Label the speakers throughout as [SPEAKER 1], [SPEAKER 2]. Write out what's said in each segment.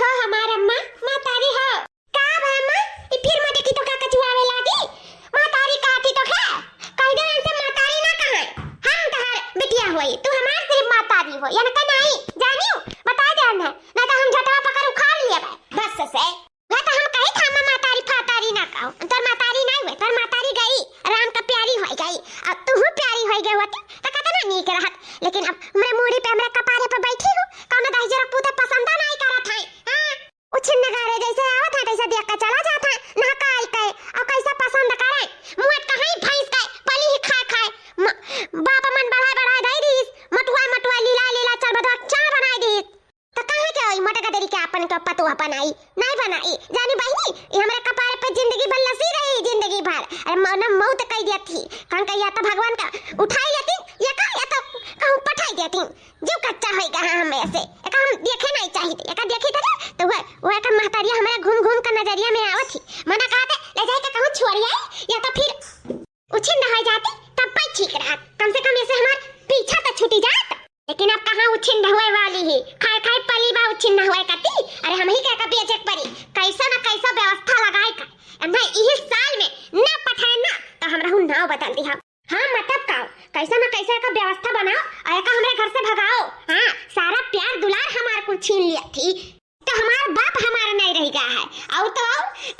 [SPEAKER 1] हो हमार अम्मा मातारी हो का भाई अम्मा ई फिर मटे की तो का कचुआवे लागी मातारी कहती तो है कह दे से मातारी ना कहे हम तहार बिटिया होई तू हमार सिर्फ मातारी हो या ना नहीं जानियो बता दे ना ना तो हम झटवा पकड़ उखाड़ लिए बस से ना तो हम कही था मातारी फातारी ना कहो तोर मातारी नहीं हुए तोर मातारी गई राम का प्यारी हो गई अब तू प्यारी हो गई होती तो कतना नीक रहत लेकिन अब मैं मूड़ी पे हमरा कपारे पे बैठी हूं कौन दाई जरा पूते पसंद नहीं करत है हां उछिन नगारे जैसे आवत है तैसे देख के चला जाता है ना काई के अब कैसा पसंद करे मुंह कहीं भैंस के पली ही खा खाए बाप मन बढ़ा दई दीस मटुआ लीला लीला चल बदवा चाय बनाई दीस तो कहां के ओई मटका देरी के अपन के पतुआ बनाई नहीं बनाई जानी बहनी ये हमरा कपारे पे जिंदगी भर लसी रही जिंदगी भर अरे मन मौत कह दी थी कौन कहिया तो भगवान का उठाई लेती या तो कहूं पठाई देती जो कच्चा होएगा हमें से एक हम देखे नहीं चाहिए एक देखे तो वो एक महतारिया हमारे घूम घूम कर नजरिया में आवत थी मना कहते ले जाए के कहूं छोड़िए या तो फिर उछिन रह जाती तब पे ठीक रहा कम से कम ऐसे हमार पीछा तो छूटी जात लेकिन अब कहां उछिन हुए वाली है खाए खाए पली बा उछिन न हुए कती अरे हम ही क्या का बेचक परी कैसा ना कैसा व्यवस्था लगाए का मैं इस साल में ना पठाए ना तो हमरा हूं नाव बदल दी हां मतलब का कैसा ना कैसा का व्यवस्था बनाओ और का हमरे घर से भगाओ हां सारा प्यार दुलार हमार को छीन लिया थी तो हमार बाप हमारा नहीं रह गया है और तो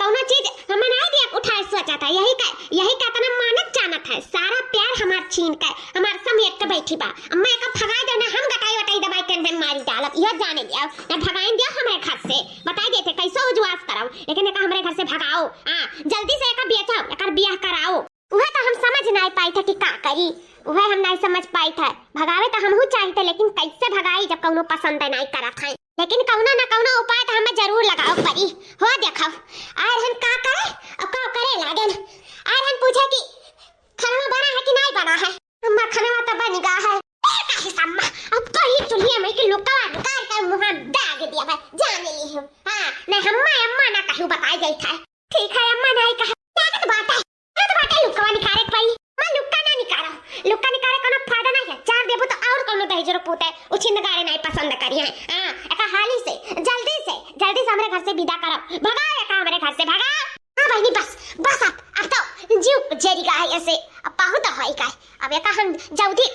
[SPEAKER 1] कौनो चीज हमें नहीं दिया उठाए सोचा था यही का तना मानत जानत है सारा प्यार हमार छीन के हमार समेट के बैठी बा मैं का भगा देना हम गटाई वटाई दबाई के अंदर मारी डालब यह जाने दिया ना भगाएं दिया हमरे घर से बताई देते कैसे उजवास कराओ लेकिन का हमरे घर से भगाओ हां जल्दी से का बेचाओ एकर बियाह कराओ वह तो हम समझ नहीं पाई था कि का करी वह हम नहीं समझ पाई था भगावे तो हमहू चाहिए लेकिन कैसे भगाई जब कौनो पसंद नहीं करत है लेकिन कौनो ना कौनो उपाय तो हमें जरूर लगाओ पड़ी हो देखो आर हम का करे अब का करे लागे आर हम पूछे कि खाना बना है कि नहीं बना है अम्मा खाना तो बन गया है काहे सम्मा अब कहीं चुल्ही में कि लुका निकाल कर मुंह दाग दिया भाई जान ली हूं हां नहीं अम्मा ना कहूं बताई गई था ठीक है अम्मा नहीं कहा ताकत बात है लुक्का निकाले पई मैं लुक्का ना निकाले कोनो फायदा नहीं है चार देबो तो और कोनो दहेजरो पूते उछिन गारे नहीं पसंद करी है हां एका हाली से जल्दी से हमरे घर से विदा करो भगाओ एका हमरे घर से भगाओ हां बहनी बस अब तो जीव जेरी का है ऐसे अब पाहु तो होई का अब एका हम जल्दी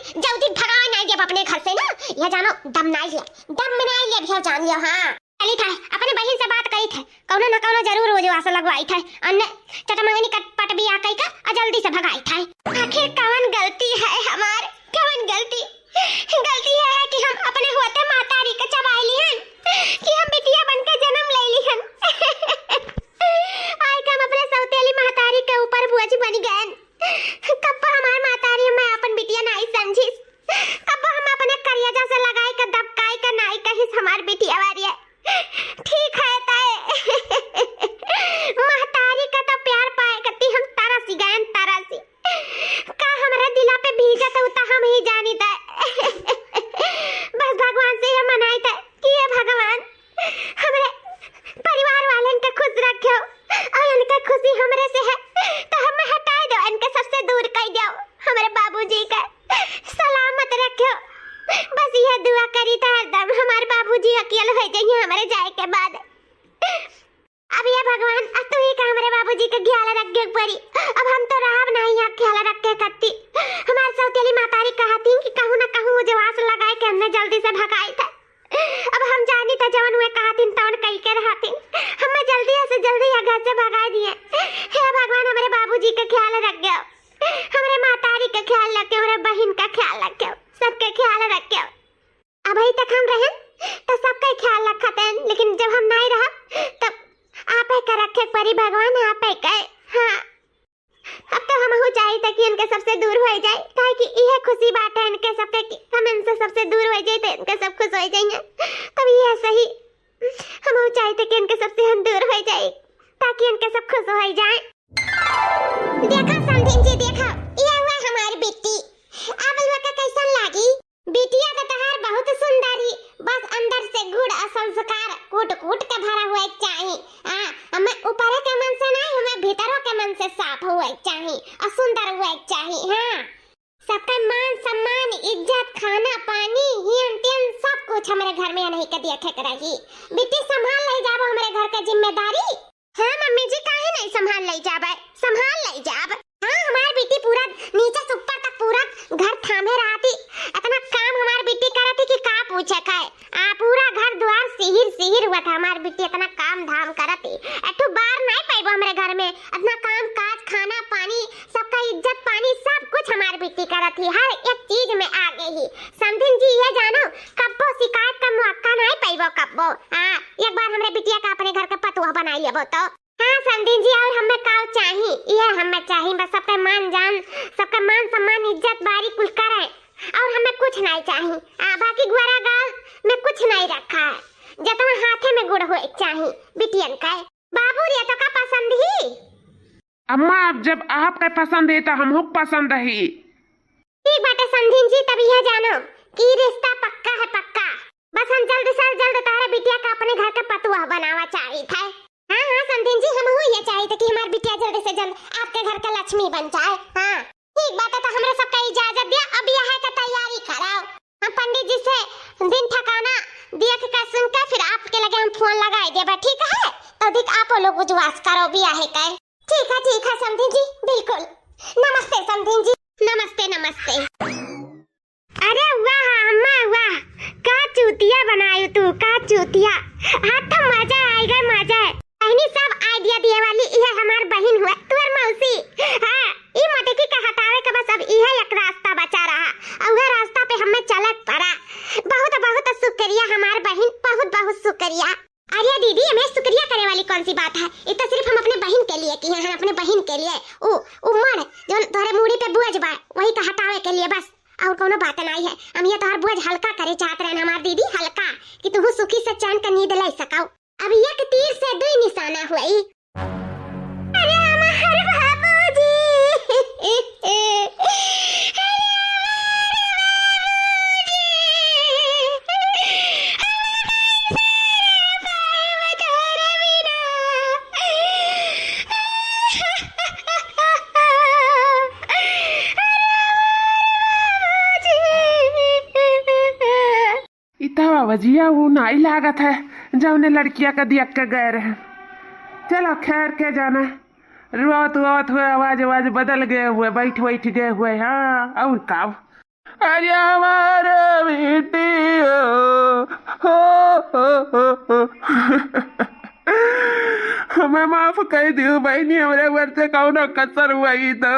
[SPEAKER 1] भगाओ नहीं जब अपने घर से ना ये जानो दम नहीं ले भी जान लियो हां चली था अपने बहन से बात करी थे कौनो ना कौनो जरूर रोज वास लगवाई थे अन्य चटमंगनी कटपट भी आ कई का जल्दी से भगाई थे आखिर कौन गलती है हमार कौन गलती है कि हम अपने होते मातारी के चबाई लिहन कि हम बिटिया बनके जन्म ले लिहन आज हम अपने सौतेली मातारी के ऊपर बोझ बन गए कब हमार मातारी मैं अपन बिटिया नहीं समझी कब हम अपने करिया से लगाई के दबकाई के नहीं कहीं हमार बिटिया वारी ठीक है ताए महतारी का तो प्यार पाए करती हम तरसी गए तरसी का हमारे दिला पे भीजा तो हम ही जानी था बस भगवान से ये मनाई था कि ये भगवान हमारे परिवार वाले इनका खुश रखो और इनका खुशी हमरे से है तो हम हटा दो इनके सबसे दूर कर दो हमारे बाबूजी का सलामत रखो बस ये दुआ करी था हरदम हमारे बाबूजी अकेले हो जाएंगे हमारे जाए के बाद अब ये भगवान अब तो ही का हमारे बाबूजी का ख्याल रखे पड़ी अब हम तो राव नहीं यहाँ ख्याल रख के करती हमारे सौतेली मातारी कहती कि कहूँ ना कहूँ मुझे वास लगाए के हमने जल्दी से भगाई था अब हम जानी था जवन हुए कहती तवन कही के रहती हमें जल्दी से जल्दी यहाँ घर से भगा दिए हे भगवान हमारे बाबूजी का ख्याल रखो हमारे मातारी का ख्याल रखो हमारे बहन का ख्याल रखो सबका ख्याल रखो अब अभी तक हम रहे तो सबका ख्याल रखते हैं लेकिन जब हम नहीं रहा तब आप का रखे परी भगवान आप का हाँ अब तो हम हो चाहिए कि इनके सबसे दूर हो जाए काहे कि यह खुशी बात है इनके सबके कि हम इनसे सबसे दूर हो जाए तो इनके सब खुश हो जाएंगे तब यह सही हम हो चाहिए कि इनके सबसे हम दूर हो जाए ताकि इनके सब खुश हो जाए देखा समझिन जी देखा ये हुआ हमारी बेटी आप लोग का कैसा लागी बेटिया का तहार बहुत सुंदरी बस अंदर से गुड़ और संस्कार कूट के भरा हुआ चाहिए हां हमें ऊपर के मन से नहीं हमें भीतर के मन से साफ हुआ चाहिए और सुंदर हुआ चाहिए हां सबका मान सम्मान इज्जत खाना पानी हियन तियन सब कुछ हमारे घर में नहीं के के देखे रही। बेटी संभाल ले जाब हमरे घर के जिम्मेदारी। हाँ मम्मी जी काहे नहीं संभाल ले जाब, संभाल ले जाब। हाँ हमार बेटी पूरा नीचे से ऊपर तक पूरा घर थामे रहती। इतना काम हमार बेटी करती कि का पूछे का पूरा घर द्वार सिहिर हुआ था। हमार बेटी इतना काम धाम करती, एठो बार नहीं पाइबो हमरे घर में। इतना काम काज खाना पानी सबका इज्जत पानी सब कुछ हमार बेटी करती, हर एक चीज में आगे ही। समधिन जी ये जानो कब्बो शिकायत का मौका नहीं पाइबो कब्बो। हां एक बार हमरे बिटिया का अपने घर का पतुआ बनाई लेबो तो। हाँ समधिन जी और हमें का चाहिए, ये हमें चाहिए बस सबका मान जान सबका मान सम्मान इज्जत बारी कुल करे और हमें कुछ नहीं चाहिए। बाकी गुआरा गाल में कुछ नहीं रखा है, जितना हाथे में गुड़ हो चाहिए बिटियन का। बाबू ये तो का पसंद ही
[SPEAKER 2] अम्मा, अब जब आपका पसंद है तो हमको पसंद है।
[SPEAKER 1] ठीक बात है समधिन जी, तब यह जानो कि रिश्ता पक्का है पक्का। बस हम जल्द से जल्द तारा बिटिया का अपने घर का पतुआ बनावा चाहिए था। हाँ हाँ समधिन जी हम ये चाहिए थे कि हमारी बिटिया जल्द से जल्द आपके घर का लक्ष्मी बन जाए। हाँ ठीक बात है, तो हमरा सबका इजाजत दिया, अब यह का तैयारी कराओ। हम पंडित जी से दिन ठिकाना देख कर सुन कर फिर आपके लगे हम फोन लगाए देबा, ठीक है? तो देख आप लोग उजवास करो भी आहे का। ठीक है समधिन जी बिल्कुल। नमस्ते समधिन जी, नमस्ते नमस्ते। अरे वाह अम्मा वाह, का चूतिया बनायो तू, का चूतिया। हाँ तो मजा आएगा मजा। बहनी सब आइडिया दिए वाली ये हमार बहन हुआ तुअर मौसी। हाँ ई मटकी का हटावे के बस अब यह एक रास्ता बचा रहा और वह रास्ता पे हमें चलत पड़ा। बहुत बहुत शुक्रिया हमार बहन, बहुत बहुत शुक्रिया। अरे दीदी हमें शुक्रिया करे वाली कौन सी बात है, ये तो सिर्फ हम अपने बहन के लिए किए हैं, अपने बहन के लिए। ओ मर जो तोरे मुड़ी पे बुझ बा वही का हटावे के लिए बस, और कोनो बात नहीं है। हम ये तोहर बुझ हल्का करे चाहत रहे हमार दीदी, हल्का कि तू सुखी से चैन का नींद ले सकाओ। अब एक तीर से दो निशाना हुई। अरे हमार बाबूजी
[SPEAKER 2] वजिया वो नहीं लागत है जौने लड़किया का देख के गए रहे। चलो खैर के जाना, रोत हुए आवाज बदल गए हुए, बैठ गए हुए। हाँ और का अरे हमारे बेटी हमें माफ कर दियो बहनी, हमारे घर से कौन कसर हुआ ही तो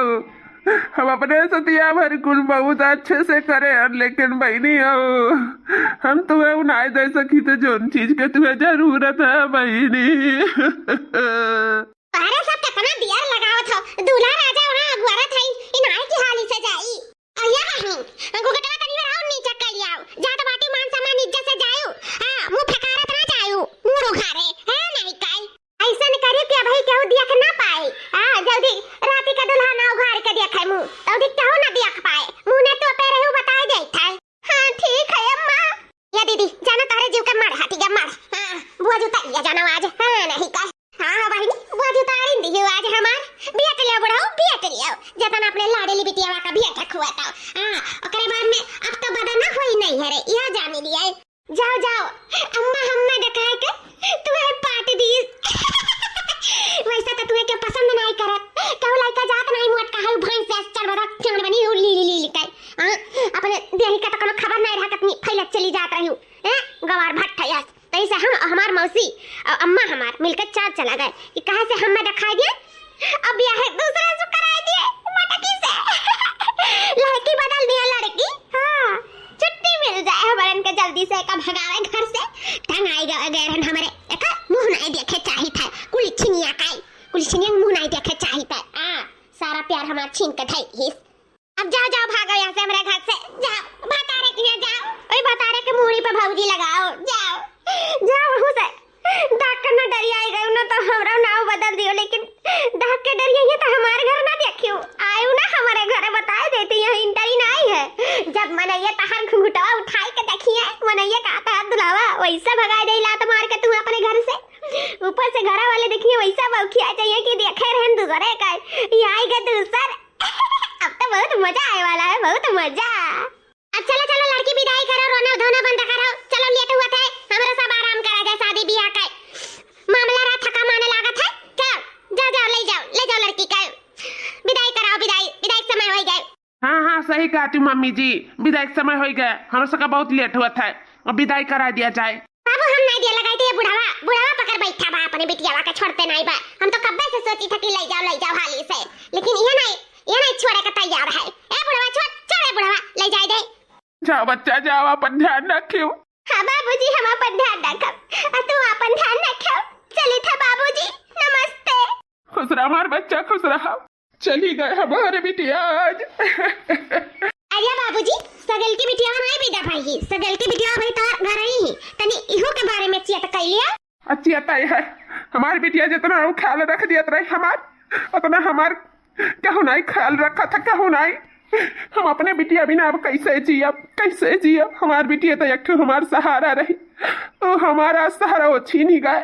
[SPEAKER 2] हम अपने सतिया भर कुल बहुत अच्छे से करे, लेकिन बहनी हो हम तुम्हें उन्हें दे सकी तो जोन चीज के तुम्हें जरूरत है बहनी।
[SPEAKER 1] अरे सब कितना दियर लगाओ था, दूल्हा राजा वहां अगवारा था इनाय की हाली से जाई। अया बहनी गुगटवा तनी राव नीचे कर लियाओ, जा तो बाटी मान सम्मान इज्जत से जायो। हां मुंह फकारा तना जायो, मुंह उखारे है नहीं काई ऐसा न करे कि भाई केहू देख ना पाए। हां जल्दी राती का दूल्हा ना उघार के देखे मुंह, तो देख केहू ना देख पाए, मुंह ने तो पे रहू बताए दे था। हां ठीक है अम्मा। या दीदी जाना तारे जीव के मार हाथी के मार। हां बुआ जूता लिया जाना आज। हां नहीं का हां बहनी बुआ जूता दी हो आज हमार बिया के लिए बुढ़ाओ बिया के लिए जतन अपने लाडली बिटिया का बिया के खुआता। हां ओकरे बाद में अब तो बदना होई नहीं है रे, यह जाने लिए। जाओ जाओ अम्मा हमने देखा है के तुम्हें पार्टी दी वैसा तो तुम्हें क्या पसंद नहीं करत, क्यों लाइका जात नहीं मोट का है भैंस से चल बड़ा चंगड़ बनी हो ली के। हां अपने देही का तो कोनो खबर नहीं रहा कितनी फैलत चली जात रही हूं। हैं गवार भट्ठयास ऐसे हम हमार मौसी और अम्मा हमार मिलकर चार चला गए कि कहां से हमें दिखाई दिए, अब यह दूसरा से कराई दिए मटकी से लड़की बदल दिया लड़की। हां छुट्टी मिल जाए हमारन के जल्दी से का भगावे घर से टंग आएगा गैरन हमारे एक मुंह नहीं देखे चाहिए था, कुल छिनिया मुंह नहीं देखे चाहिए था। सारा प्यार हमार छीन के थाई हिस। अब जाओ जाओ भागो यहाँ से हमारे घर से, जाओ भतारे के यहाँ जाओ, ओए भतारे के मुड़ी पे भौजी लगाओ, जाओ जाओ वहाँ से। डाक कर ना डरिया आई गई ना तो हमरा नाव बदल दियो, लेकिन डाक के डरिया ये तो हमारे घर ना देखियो आयु ना हमारे घर बताए देते यहाँ इंटरी नहीं है। जब मनैया तहर घुंघटवा उठाई के देखिए मनैया कहता है दुलावा वैसा भगाई दे लात मार के तू अपने घर से, ऊपर से घर वाले देखिए वैसा बौखिया चाहिए कि देखे रहन दूसरे का ये आएगा दूसर। अब तो बहुत मजा आने वाला है, बहुत मजा। अब चलो चलो लड़की विदाई करो, रोना धोना बंद करो, चलो लेट हुआ था हमारा
[SPEAKER 2] कहती हूँ मम्मी जी, विदाई के समय हो गया, हम सबका बहुत लेट हुआ था, अब विदाई करा दिया जाए।
[SPEAKER 1] बाबू हम नहीं दिया लगाई थे, बुढ़ावा बुढ़ावा पकड़ बैठा बा अपने बिटियावा के छोड़ते नहीं बा। हम तो कब्बे से सोची था कि ले जाओ हाली से, लेकिन ये नहीं छोड़े का तैयार है। ए बुढ़ावा छोड़ बुढ़ावा, ले जाए दे।
[SPEAKER 2] जाओ बच्चा जाओ, अपन ध्यान रखियो।
[SPEAKER 1] हाँ बाबूजी हम अपन ध्यान रखब और तू अपन ध्यान रखो। चली था बाबूजी, नमस्ते।
[SPEAKER 2] खुश रहा हमारा बच्चा, खुश रहा। चली गए हमारे बिटिया आज।
[SPEAKER 1] अरे बाबूजी सगल की बिटिया नहीं बिदा भाई, सगल की बिटिया भाई तो घर आई ही तनी इहो के बारे में चियत कइलिया।
[SPEAKER 2] अच्छी आता है हमारी बिटिया, जितना ख्याल रख दिया रही हमार, उतना हमार कहूँ नहीं ख्याल रखा था, कहूँ नहीं। हम अपने बिटिया बिना अब कैसे जियब। हमार बिटिया तो एक हमार सहारा रही, तो हमारा सहारा वो छीन ही गए।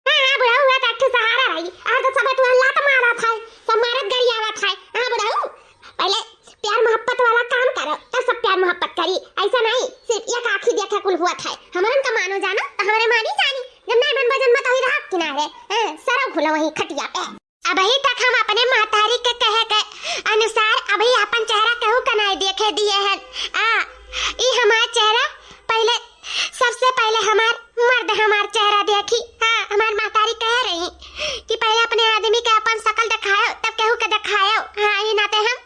[SPEAKER 1] हां बुढ़ा हुआ तो सहारा रही, और तो सब तू अल्लाह तो मारा था, सब मारत गरियावा था। हां बुढ़ा पहले प्यार मोहब्बत वाला काम करो, तो सब प्यार मोहब्बत करी, ऐसा नहीं सिर्फ एक आंखी देखा कुल हुआ था। हमरन का मानो जानो तो हमारे मानी जानी, जब नहीं मन भजन मत होई रहा किनारे सरव खुला वही खटिया पे। अभी तक हम अपने महतारी के कहे के अनुसार अभी अपन चेहरा कहू कनाई देखे दिए हैं। ई हमार चेहरा पहले, सबसे पहले हमार मर्द हमार चेहरा देखी। हमार महतारी कह रही कि पहले अपने आदमी के अपन शकल दिखाओ, तब कहू के दिखाओ। ये नाते हम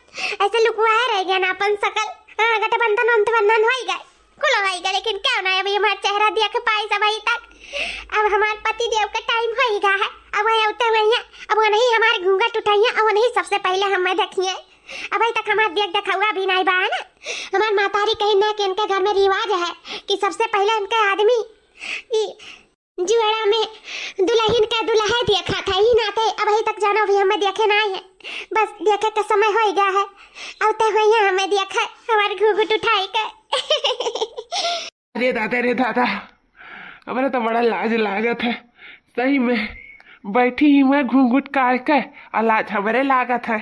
[SPEAKER 1] ऐसे लुकुआए रह गए ना अपन शकल। गठबंधन अंतबंधन हो गए, कुल हो गए, लेकिन क्यों ना अभी हमार चेहरा देख पाई सब अभी तक। अब हमार पति देव का टाइम हो ही गया है, अब वही उठे हुए हैं, अब वो नहीं हमारे घूंघट उठाइए, अब वो नहीं सबसे पहले हमें देखिए। अभी तक हमारे देखा हुआ भी नहीं बा ना। हमार मातारी कहीं ना कि इनके घर में रिवाज है कि सबसे पहले इनके आदमी जुएड़ा में दुल्हन का दुल्हा देखा था, ही नाते अभी तक जानो भी हमें देखे नहीं है, बस देखे का समय हो गया है, उठे हुए हमें देखा हमारे घूंघट उठाई के।
[SPEAKER 2] अरे दादा हमारे तो बड़ा लाज लागत है, सही में बैठी ही मैं घूंघट काट के, और लाज हमारे लागत है।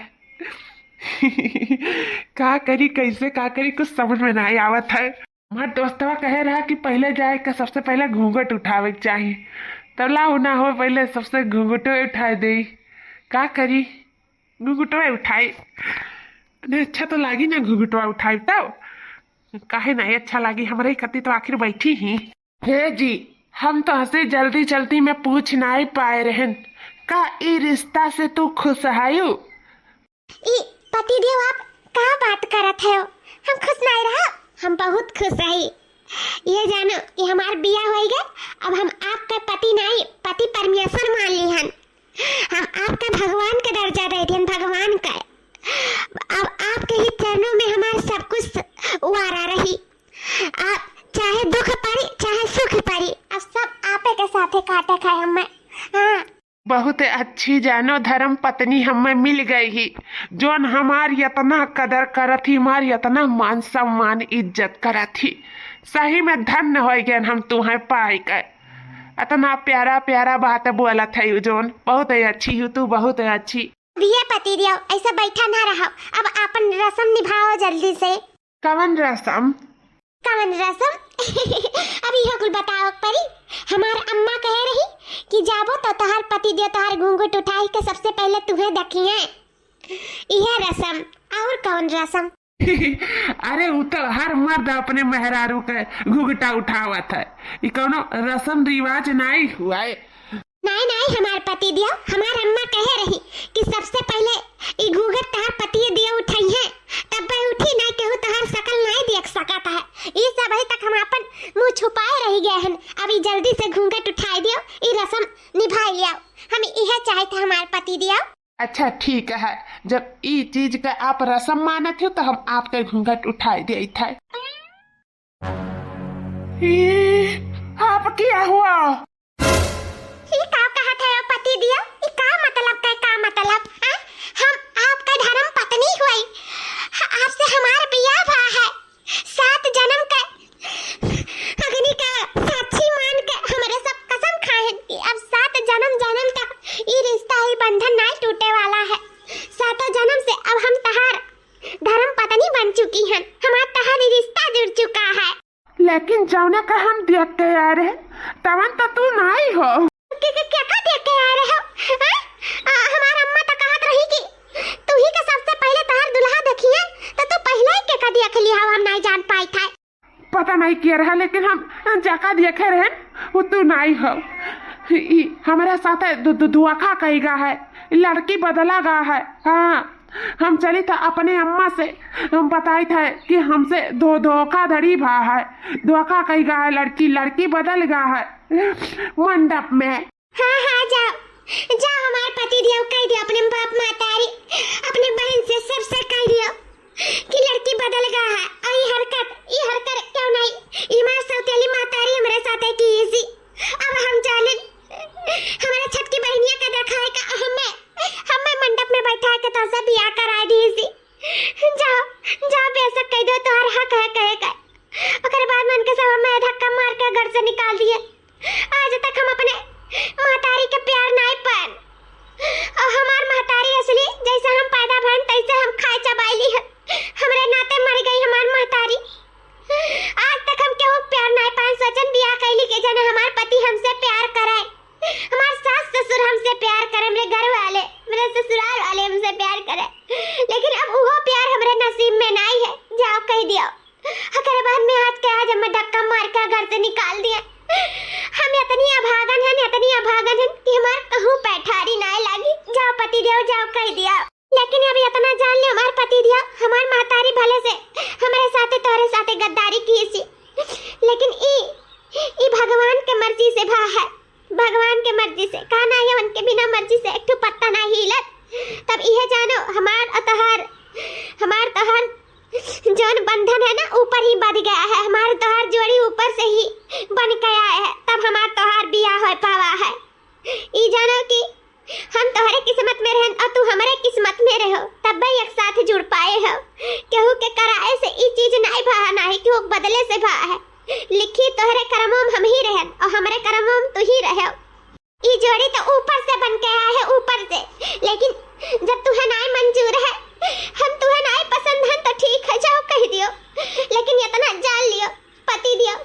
[SPEAKER 2] का करी कैसे का करी कुछ समझ में नहीं आवत है। हमारे दोस्तवा कहे रहा कि पहले जाए का सबसे पहले घूंघट उठावे के चाहिए, तब लाओ ना हो पहले सबसे घूंघटो उठाए दे। का करी घूंघटवा उठाई, अच्छा तो लागी ना घूंघटवा उठाई, तब काहे नहीं अच्छा लगी, हमारे कति तो आखिर बैठी ही। हे जी हम तो हंसे जल्दी में पूछ नहीं पाए रहन, का ई रिश्ता से तू खुश हायु?
[SPEAKER 1] पति देव आप का बात करत हो? हम खुश नहीं रहा, हम बहुत खुश रही। ये जानो कि हमार बिया हो गया, अब हम आपका पति नहीं पति परमेश्वर मान ली हन, हम आपका भगवान का दर्जा दे दियन, भगवान का। अब आपके ही चरणों में हमारा सब कुछ वारा रही, आप चाहे दुख पड़ी चाहे सुख पड़ी, अब सब आपे के साथे काटे खाए हमें। हाँ
[SPEAKER 2] बहुत अच्छी जानो धर्म पत्नी हमें मिल गई ही, जोन हमारी इतना कदर करत ही, हमारी इतना मान सम्मान इज्जत करत ही। सही में धन्य हो गए हम तुम्हें पाई के, इतना प्यारा प्यारा बात बोलत है जोन, बहुत अच्छी हो तू, बहुत अच्छी।
[SPEAKER 1] भैया पति देव ऐसा बैठा ना रहो, अब अपन रस्म निभाओ जल्दी से।
[SPEAKER 2] कवन रस्म?
[SPEAKER 1] अभी हो कुल बताओ परी। हमार अम्मा कह रही कि जाबो तो तोहार पति देव तोहार घूंघट उठाई के सबसे पहले तुम्हें देखिए, यह रस्म। और कौन रस्म?
[SPEAKER 2] अरे वो तो हर मर्द अपने मेहरारू के घूंघटा उठावत है, ये कोनो रस्म रिवाज नहीं हुआ है।
[SPEAKER 1] नहीं हमार पति देव, हमार अम्मा कह रही कि सबसे पहले ई घूंघट तोहार पति देव उठाई है, तब भाई उठी नहीं केहू तोहार शकल नहीं देख सकता है। ये सब अभी तक हम अपन मुंह छुपाए रह गए हैं, अभी जल्दी से घूंघट उठाई दियो, ई रस्म निभाई लियो, हम यह चाहते हमार पति देव।
[SPEAKER 2] अच्छा ठीक है, जब ई चीज का आप रस्म मानत हो तो हम आपके घूंघट उठाई दे थे। आप क्या हुआ?
[SPEAKER 1] ये का कहा था पति देव? ये का मतलब हम आपका धर्म पत्नी हुई, आपसे हमारा बियाह हुआ है, 7 जन्म का अग्नि का साक्षी मान के हमारे सब कसम खाए कि अब 7 जन्म तक ये रिश्ता ही बंधन नहीं टूटे वाला है। 7 जन्म से अब हम तहार धर्म पत्नी बन चुकी हैं, हमारा तहार रिश्ता जुड़ चुका है।
[SPEAKER 2] लेकिन जौना का हम देख के आ रहे तवन तो तू नहीं हो।
[SPEAKER 1] क्या देख के आ रहे हो? हमारा अम्मा तो कहत रही कि तू ही का सबसे पहले तहार दुल्हा देखिए, तो तू
[SPEAKER 2] पता नहीं किया रहा, लेकिन हम जाका देखे रहे वो तू नहीं हो। हमारे साथ धोखा कही गा है, लड़की बदला गा है। हाँ, हम चली था अपने अम्मा से, हम बताई था कि हमसे धोखाधड़ी भा है, धोखा कही गा है, लड़की बदल गा है मंडप में।
[SPEAKER 1] हाँ हाँ, जाओ जाओ, हमारे पति दियो कह दियो, अपने बाप मातारी अपने बहन से सबसे कह दियो कि लड़की बदल गया है। और ये हरकत क्यों नहीं, ये मां सौतेली मातारी हमारे साथ है की इसी। अब हम जाने हमारे छठ की बहनिया का दिखाए का हमें मंडप में बैठा के तो सब बियाह करा दी इसी। जाओ जाओ, बेशक कह दो, तुम्हारा हक है कहे का। ओकर बाद मन के सब हमें धक्का मार के घर से निकाल दिए। आज तक हम अपने महतारी के प्यार नहीं पान, और हमार महतारी असली जैसे हम पैदा भन तैसे हम खाए चबाइली है, हमरे नाते मर गई हमार महतारी। आज तक हम क्यों प्यार नहीं पान, सोचन बियाह कैली के जने हमार पति हमसे प्यार कराए, हमार सास ससुर हमसे प्यार करे, मेरे घर वाले मेरे ससुराल वाले हमसे प्यार करे, लेकिन अब वो प्यार हमरे नसीब में नहीं है। जाओ कह दियो। ओकर बाद में आज हमें धक्का मार के घर से निकाल दिया। हम इतनी अभागन हैं कि हमार कहूँ पैठारी नहीं लगी। जाओ पति देव, जाओ कह दिया। लेकिन अभी इतना जान ले, हमार पति देव हमार महतारी भले से हमारे साथे तोरे साथे गद्दारी की सी, लेकिन ई भगवान के मर्जी से भा है, भगवान के मर्जी से कहना है, उनके बिना मर्जी से एक पत्ता नहीं हिलत। तब यह जानो हमार तोहर जौन बंधन है ना ऊपर ही बंध गया है, हमारे तोहर जोड़ी ऊपर से ही बन गया है, तब हमार तोहर बियाह हो पावा है। ई जानो कि हम तोहरे किस्मत में रहन और तू हमारे किस्मत में रहो, तब भाई एक साथ जुड़ पाए हो। केहू के कराए से ई चीज नहीं भा नहीं कि वो बदले से भा है, लिखी तोहरे कर्मों में हम ही रहन और हमारे कर्मों में तू ही रहो। ई जोड़ी तो ऊपर से बन के आया है, ऊपर से, लेकिन जब तुम्हें नहीं मंजूर है, हम तुम्हें नहीं पसंद है तो ठीक है, जाओ कह दियो। लेकिन इतना जान लियो पति दियो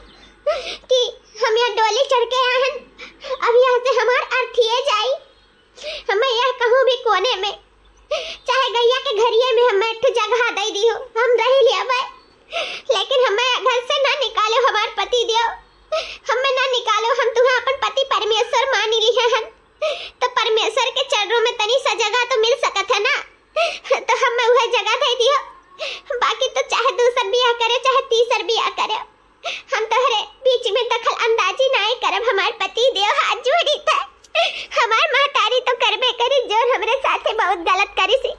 [SPEAKER 1] कि हम यहाँ डोली चढ़ के आए हैं, अब यहाँ से हमार अर्थिए जाई। हमें यह कहूँ भी कोने में, चाहे गैया के घरिए में हमें एक जगह दे दियो, हम रह लिया भाई, लेकिन हमें घर से ना निकालो हमार पति दियो, हमें ना निकालो। हम तुम्हें अपन पति परमेश्वर मान ली है, तो परमेश्वर के चरणों में तनी सा जगह तो मिल सकत है ना, तो हमें वह जगह दे दियो। बाकी तो चाहे दूसर बियाह करे चाहे तीसर बियाह करे, हम तोहरे बीच में दखल अंदाजी नहीं करब। हमार पति देव हाथ जोड़ी था, हमार महतारी तो करबे करी जो हमरे साथे बहुत गलत करी सी,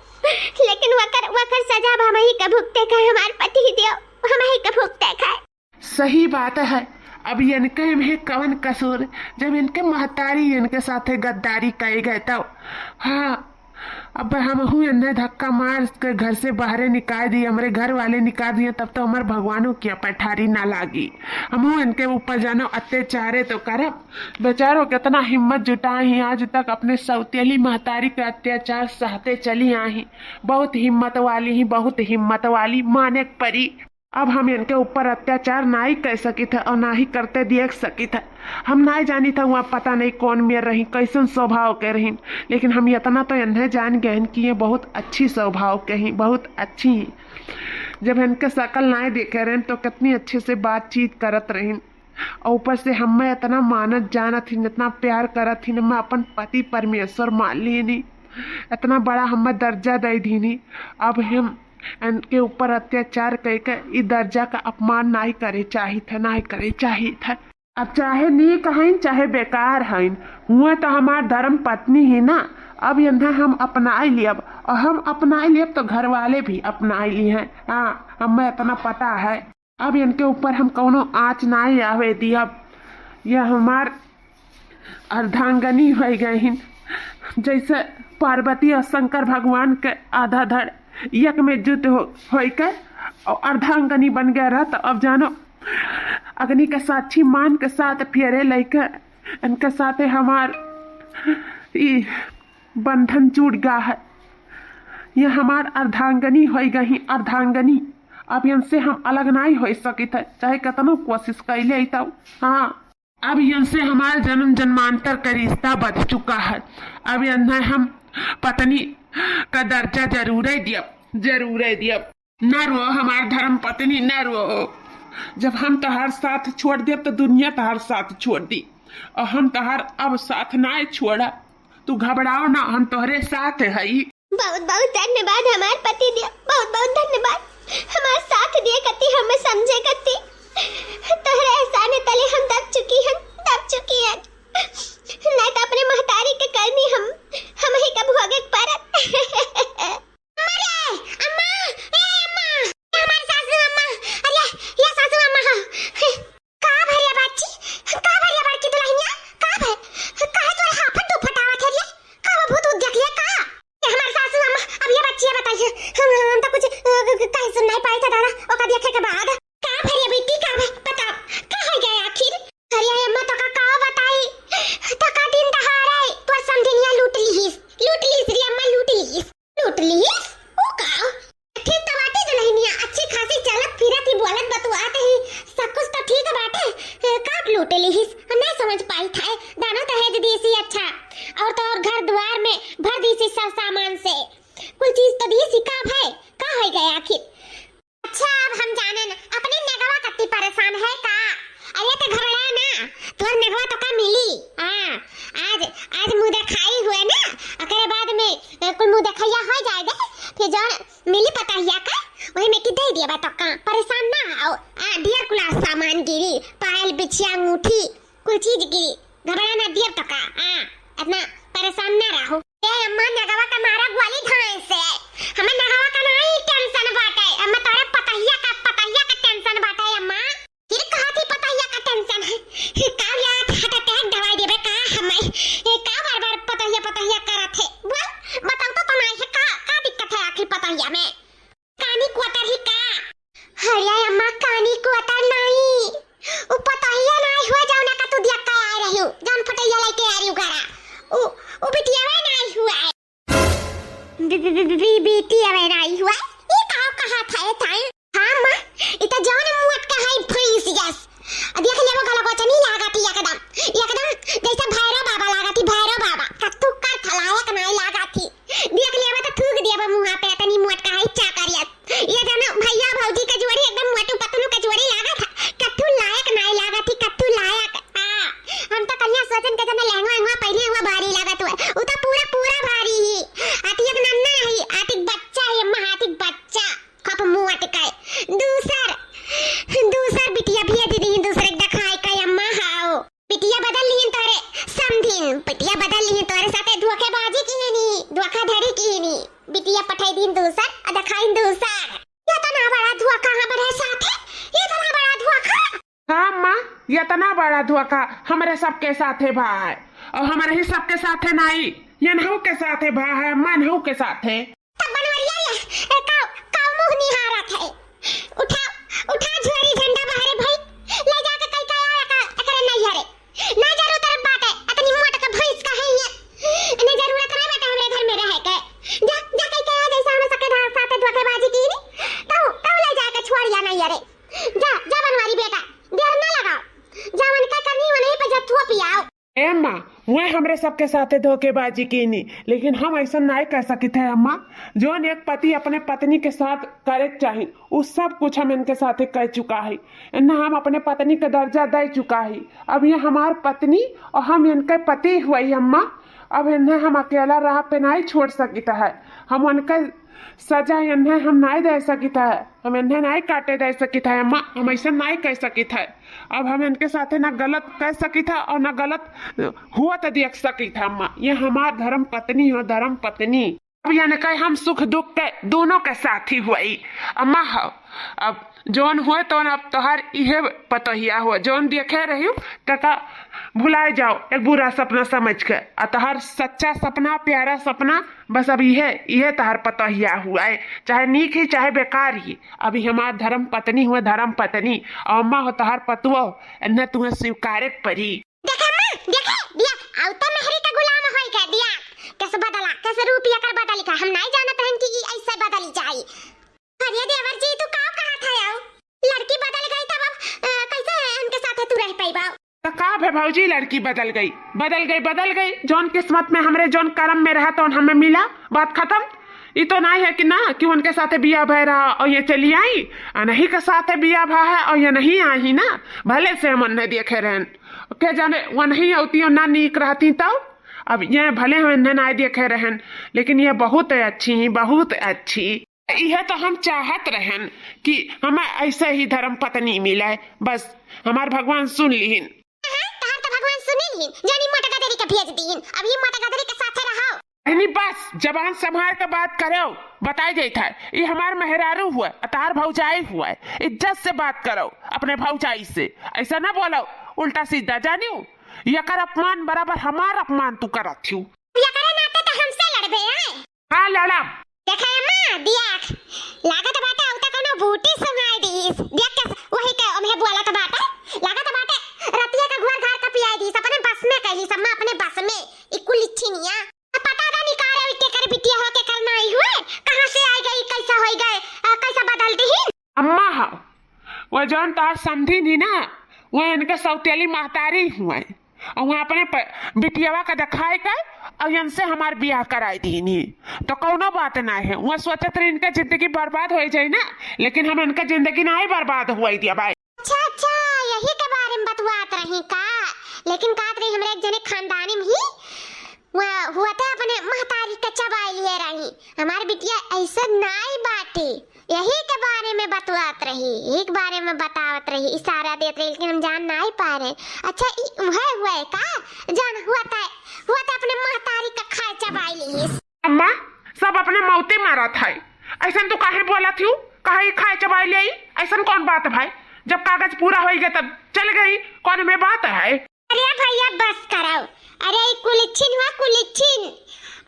[SPEAKER 1] लेकिन वकर सजा हम ही का भुगते खाए, हमार पति देव हम ही का भुगते खाए।
[SPEAKER 2] सही बात है। अब इनके में कवन कसूर, जब इनके महतारी इनके साथे गद्दारी कही गए तो। हाँ, अब हम हूँ इन्हें धक्का मार के घर से बाहर निकाल दिए, हमारे घर वाले निकाल दिए, तब तो हमारे भगवानों की पैठारी ना लागी। हम हूँ इनके ऊपर जानो अत्याचारे तो करब, बेचारों कितना हिम्मत जुटाए ही, आज तक अपने सौतेली महतारी के अत्याचार सहते चली आई, बहुत हिम्मत वाली माने परी। अब हम इनके ऊपर अत्याचार ना ही कर सकी थे और ना ही करते देख सकी थे। हम ना ही जानी था वहाँ पता नहीं कौन में रही, कैसन स्वभाव के रही, लेकिन हम इतना तो इन्हें जान गए कि ये बहुत अच्छी स्वभाव के ही, बहुत अच्छी ही। जब इनके शकल ना देखे रहे तो कितनी अच्छे से बातचीत करत रही, और ऊपर से हमें इतना मानत जानत ही, इतना प्यार करत ही, मैं अपन पति परमेश्वर मान ली नहीं, इतना बड़ा हमें दर्जा दे दी नहीं। अब हम इनके ऊपर अत्याचार करके इस दर्जा का अपमान नहीं करे चाहिए था। अब चाहे नीक हैं चाहे बेकार हैं, हुए तो हमार धर्म पत्नी ही ना। अब इन्हें हम अपना लियब, और हम अपना लियब तो घर वाले भी अपना लिए हैं। हाँ, हमें इतना पता है। अब इनके ऊपर हम कोनो आँच नहीं आवे दियब। यह हमार अर्धांगनी हो गए हैं, जैसे पार्वती और शंकर भगवान के आधा धड़ एक में युद्ध होकर और अर्धांगनी बन गया रहा। तो अब जानो अग्नि के साक्षी मान के साथ फेरे लेकर इनके साथ हमार बंधन टूट गया है। ये हमार अर्धांगनी हो गई, अर्धांगनी। अब इनसे हम अलग नहीं हो सके थे, चाहे कितना कोशिश कैले तो। हाँ, अब इनसे हमारे जन्म जन्मांतर का रिश्ता बच चुका है। अब इन्हें हम पत्नी का दर्जा जरूर दियब। न रो हमार धर्म पत्नी, न रो। जब हम तहार साथ छोड़ दे तो दुनिया तहार साथ छोड़ दी, और हम तहार अब साथ ना छोड़ा। तू घबराओ ना, हम तोहरे साथ है।
[SPEAKER 1] बहुत बहुत धन्यवाद हमारे पति देव, बहुत बहुत धन्यवाद हमारे साथ दिए कति हमें समझे कति। तोहरे एहसान तले हम दब चुकी हैं। नहीं तो अपने महतारी के करनी हम ही कब होगे परत। अरे अम्मा, ए अम्मा, ये हमारी सासू अम्मा, अरे ये सासू अम्मा हो। का भरिया बाची, का भरिया बाची दुल्हनिया, का भर, का जो हाफत दो फटावत है रे, का बहुत उद्यक है का। ये हमारी सासू अम्मा, अब ये बच्ची बताइए, हम तो कुछ कहीं सुन नहीं पाए थे दादा, और का देखे के बाद का भरिया बेटी का भर बताओ, का हो गया आखिर। अरे अम्मा तो का बताई, तो का दिन दहाड़े तो समझनिया लूट लीस रे अम्मा, लूट लीस ओ का ठीक तो बाटे दुल्हनिया, अच्छी खासी चलत फिरत ही बोलत बतुआते ही सब कुछ तो ठीक बाटे, का लूट लीस हम नहीं समझ पाई था। दाना दहेज देसी अच्छा, और तो और घर द्वार में भर देसी सब सामान से, कुल चीज तो देसी का है, का हो गया आखिर। अच्छा अब हम जाने ना अपने नगवा कत्ती परेशान है का। अरे तो घबरा ना, तोर नगवा तो का मिली। हां आज मुंह दिखाई हुए ना, अकरे बाद में कुल मुंह दिखाया हो जाए दे, फिर जो मिली पता हिया का वही में की दे दिया तो का परेशान ना आओ। ढेर कुल सामान गिरी, पायल बिछिया अंगूठी कुल चीज गिरी, घबरा ना दिया तो का। इतना परेशान ना रहो। ए अम्मा नगवा का मारा ग्वाली धान से, हमें नगवा का नहीं टेंशन बाटे, अम्मा तोरे पतहिया का टेंशन बाटे अम्मा। फिर कहा थी पतहिया का टेंशन है, का याद हार्ट अटैक दवाई देबे का हमें, का बार पतहिया करत है। बोल बताओ तो नहीं है का दिक्कत है आखिर पतहिया में। कानी क्वार्टर ही का। अरे अम्मा कानी क्वार्टर नहीं, ओ पतहिया नहीं हुआ जाओ ना का तू दिया का आ रही हो, जान पतहिया लेके आ रही हो घरा। ओ बिटिया वे नहीं हुआ है, बिटिया वे नहीं हुआ, ये कहा था। हां मां इता जान मुअत का है भैंस यस, देख ले वो गला गोचनी लागती एकदम जैसे भैरव बाबा लागती, भैरव बाबा कत्तू कर थलायक नहीं लागती। देख ले तो थूक दिया मुंह पे तनी मुअत का है चा करिया। ये जाना भैया भौजी का जोड़ी एकदम मोटू पतलू का जोड़ी लागा था, कत्तू लायक नहीं लागती, कत्तू लायक। हम तो कन्या सोचन के जना लहंगा पहने हुआ भारी लागत हुआ, उ तो पूरा भारी ही आती एक नन्ना ही, आती बच्चा है अम्मा, आती बच्चा कप मुंह अटकाए। दूसर बिटिया भी दे दी, दूसरे दिखाई का अम्मा हाओ बिटिया बदल ली तोरे समधिन, बिटिया बदल ली तोरे साथे धोखेबाजी की नी, धोखाधड़ी की नी, बिटिया पठाई दिन दूसर आ दिखाई दूसर। ये तो ना बड़ा धोखा हमारे साथे, ये तो ना बड़ा धोखा।
[SPEAKER 2] हाँ माँ, ये तना बड़ा धोखा हमारे सबके साथ है भाई, और हमारे ही सबके साथ है नहीं, ये नहु के साथ है भाई, मन हु के साथ है।
[SPEAKER 1] तब बनवरिया ये काऊ मुंह निहारत है, उठा झोरी झंडा बाहरे भाई, ले जाके कई का आया का एकरे नहीं हरे ना जरूरत तरफ बात है, इतनी मोट का भैंस का है ये ने जरूरत नहीं बेटा हमरे घर में रहे के। जा कई का जैसा हम सके साथे धोखेबाजी की नी, तो ले जाके छोड़िया नहीं हरे। जा बनवारी बेटा देर ना लगाओ, जा मन का करनी वहीं पे जथुआ पियाओ।
[SPEAKER 2] ए अम्मा वह हमरे सबके साथे धोखेबाजी की नी, लेकिन हम ऐसा नहीं कर सकते हैं अम्मा। जो एक पति अपने पत्नी के साथ करे चाहिए वो सब कुछ हम इनके साथे कर चुका है, इन्हें हम अपने पत्नी का दर्जा दे चुका है। अब ये हमार पत्नी और हम इनके पति हुए अम्मा, अब इन्हें हम अकेला राह पे नहीं छोड़ सकता है, हम उनके सजा इन्हें हम नहीं दे सकता है, हम इन्हें नहीं काटे दे सकता है अम्मा, हम ऐसा नहीं कह सकता है। अब हम इनके साथ ना गलत कह सकता और ना गलत हुआ तो देख सकता अम्मा, ये हमार धर्म पत्नी हो, धर्म पत्नी। अब यानी कहे हम सुख दुख के दोनों के साथी हुई अम्मा हो। अब जौन हुए तो अब तोहर इहे पतहिया हो, जौन देखे रही तका भुलाए जाओ एक बुरा सपना समझ के, और तोहर सच्चा सपना प्यारा सपना बस अब इहे तोहर पतहिया हुआ है, चाहे नीक ही चाहे बेकार ही। अभी हमार धर्म पत्नी हुए, धर्म पत्नी, और अम्मा हो तोहर पतुआ, इन्हें तुम्हें स्वीकार परी।
[SPEAKER 1] कैसे बदला, कैसे रूपिया कर बदली का हम नहीं जानते हैं कि ऐसे बदली जाए। अरे देवर जी तू का कहा था यार, लड़की बदल गई तब अब कैसे उनके साथ तू रह पाईबा।
[SPEAKER 2] तो का है भौजी, लड़की बदल गई, जौन किस्मत में हमरे जौन कर्म में रहा तो हमें मिला, बात खत्म। ये तो नहीं है कि ना कि उनके साथ बिया भय रहा और ये चली आई, और नहीं के साथ बिया भा है और ये नहीं आई ना, भले से हम उन्हें देखे रहन क्या जाने वो नहीं होती और ना नीक रहती तो अब ये भले हम इन्हें ना देखे रहन, लेकिन ये बहुत अच्छी बहुत अच्छी। यह तो हम चाहत रहन कि हमें ऐसे ही धर्म पत्नी मिले, बस हमार भगवान सुन लीन।
[SPEAKER 1] तहार तो भगवान सुनी लीन, जानी मोटा गदरी के भेज दीन, अब ये मोटा गदरी के साथे रहो।
[SPEAKER 2] नहीं बस जबान संभाल के बात करो, बताई जाता है ये हमार मेहरारू हुआ, अतार भौजाई हुआ है, इज्जत से बात करो अपने भौजाई से, ऐसा ना बोलो उल्टा सीधा जानियो, यकर अपमान बराबर हमार अपमान तू करत थी।
[SPEAKER 1] यकर नाते तो हमसे लड़बे हैं।
[SPEAKER 2] हाँ लड़ा।
[SPEAKER 1] देखा अम्मा दियाख लागत बाटे औता कोनो बूटी सुनाई दीस, देख के वही के ओमे बोलत बाटे, लागत बाटे रतिया का घर घर का पियाई दीस, अपने बस में कहली सब अपने बस में इकुल इच्छिनिया पता ना निकाले के कर बिटिया हो के करना ही हुए, कहां से आई गई, कैसा हो गए, कैसा बदलती ही।
[SPEAKER 2] अम्मा हाँ वो जौन तार समझी नहीं ना, वो इनके सौतेली महतारी हुए और वो अपने बिटियावा का दिखाए के और इनसे हमार ब्याह कराई दीनी, तो कौनो बात ना है, वो सोचत रहे इनका जिंदगी बर्बाद हो जाए ना, लेकिन हम इनका जिंदगी ना ही बर्बाद हुआ दिया भाई।
[SPEAKER 1] अच्छा यही के बारे में बतवात रही का, लेकिन कात रही हमरे एक जने खानदानी में ही हुआ था अपने महतारी का चबाई लिए रही, हमारी बिटिया ऐसा नाई बाटे, यही के बारे में बतवात रही, एक बारे में बतावत रही, इशारा देत रही, लेकिन हम जान नहीं पा रहे। अच्छा हुआ है का जान हुआ था अपने महतारी का खाए चबाई ली।
[SPEAKER 2] अम्मा सब अपने मौते मारा था, ऐसा तू काहे बोला थी, काहे खाए चबाई ले, ऐसा कौन बात भाई, जब कागज पूरा हो गया तब चल गई, कौन में बात है।
[SPEAKER 1] अरे भैया बस करो, अरे कुलिच्छिन हुआ कुलिच्छिन,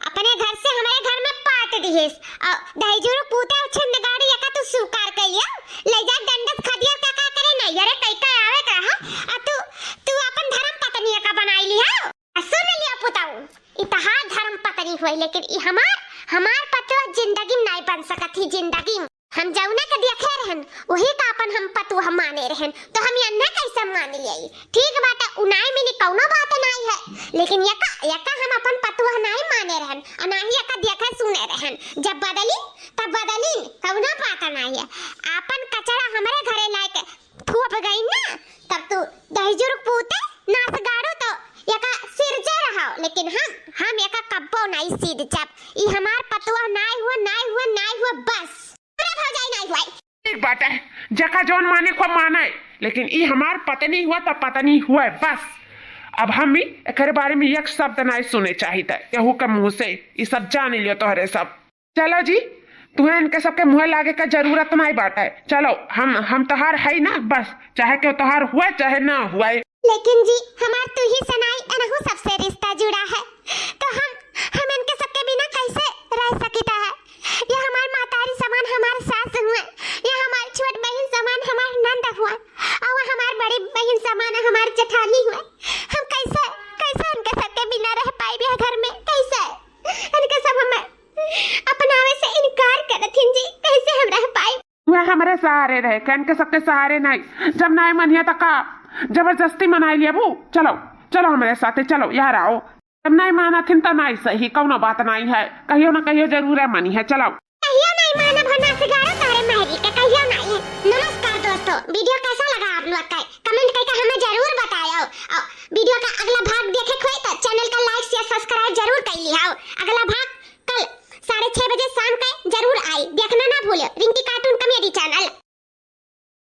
[SPEAKER 1] अपने घर से हमारे घर में पाट दिहिस और दहीजुर पूता छंद गाड़ी यका तू स्वीकार कइया, ले जा दंडस खदिया का करे नहीं, अरे कई का आवे का तू अपन धर्म पत्नी का बनाई लिया, सुन लिया पुताऊ इतहा धर्म पत्नी हुई, लेकिन ई हमार पतो जिंदगी में नहीं बन सकत ही, जिंदगी में हम जौना के देखे रहन वही का अपन हम पतु हम माने रहन, तो हम अन्ना कैसे मान लिये, ठीक बात उनाई में कौनो बात नहीं है, लेकिन यका हम अपन पतु नहीं माने रहन और ना ही यका देखे सुने रहन, जब बदली तब बदली, कौनो बात नहीं है, अपन कचरा हमारे घरे लाके थूप गई ना, तब तू दहीजुर पूते नास गाड़ो तो यका सिरजे रहो, लेकिन हम यका कब्बो नहीं सीध जब ई हमार पतुआ नहीं हुआ बस
[SPEAKER 2] एक बात है जका जौन माने को माने, लेकिन ये हमार पत्नी हुआ तो पत्नी हुआ बस, अब हम भी एक बारे में एक शब्द नहीं सुने चाहिए केहू के मुंह से, ये सब जान लियो तोहरे सब। चलो जी तुम्हें इनके सबके मुँह लागे का जरूरत नहीं बात है, चलो हम तोहार है ना, बस चाहे क्यों तोहार हुआ चाहे ना हुआ,
[SPEAKER 1] लेकिन जी हमार तू ही सनाई अनहु सबसे रिश्ता जुड़ा है, तो हम इनके सबके बिना कैसे रह सकता है, ये हमार मातारी समान हमार सास हुए, ये हमार छोट बहन समान हमार नंद हुआ और हमार बड़ी बहन समान हमार जेठानी हुए, हम कैसे इनके सबके बिना रह पाए भी घर में, कैसे इनके सब हमें अपनावे से इनकार करत हिन जी, कैसे हम रह पाए।
[SPEAKER 2] वह हमारे सहारे रहे, इनके सबके सहारे नहीं, जब नहीं मनिया तो का जबरदस्ती मनाई लिया वो, चलो हमारे साथे चलो यार आओ, जब नहीं माना थिन तो नहीं सही, कौनो बात नहीं है, कहियो ना कहियो जरूर है मनी है, चलो
[SPEAKER 1] कहियो नहीं माना भरना से गारो तारे महरी का कहियो नहीं है। नमस्कार दोस्तों, वीडियो कैसा लगा आप लोग का कमेंट करके हमें जरूर बताओ, और वीडियो का अगला भाग देखे खोए तो चैनल का लाइक शेयर सब्सक्राइब जरूर कर लिया, अगला भाग